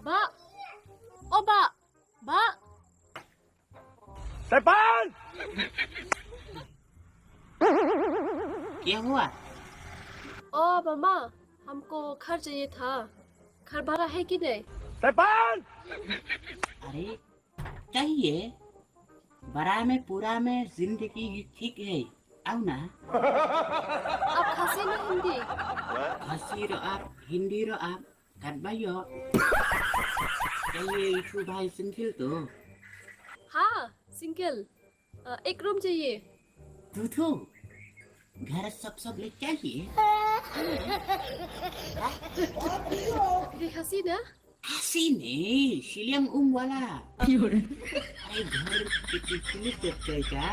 बा ओ बा बा सरपंच क्या हुआ? ओ मामा हमको घर चाहिए था घर भाड़ा है कि नहीं सरपंच अरे चाहिए बड़ा में पूरा में जिंदगी ठीक है आओ ना आप खासी ना हिंदी हंसी रो आप हिंदी रो आप कर बायो चाहिए इशू भाई सिंथिल तो हाँ सिंगल एक रूम चाहिए तू घर सब ले चाहिए ये खासी ना हंसी नहीं शिलिंग वाला अरे घर कितनी तेज का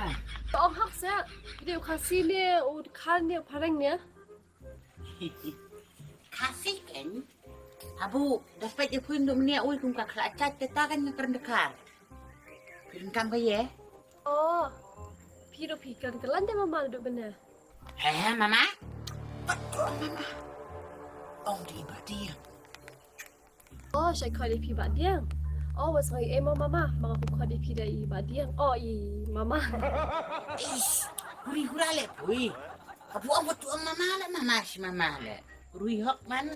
oh hak saya dia kasi ni kan ni parang ni kasih kan abu dapat je pun dum ni oi kum ka kelacat kita kan ngeren dekar kan ba ye oh piro pikan kelan dia mama duduk benar mama betul mama ông đi bà dia oh saya kau di pi bak dia oh was saya mama mak aku kau di pi dari bak dia oh i mama huri hurale pui abu abu tu mama le mama si mama le rui hok man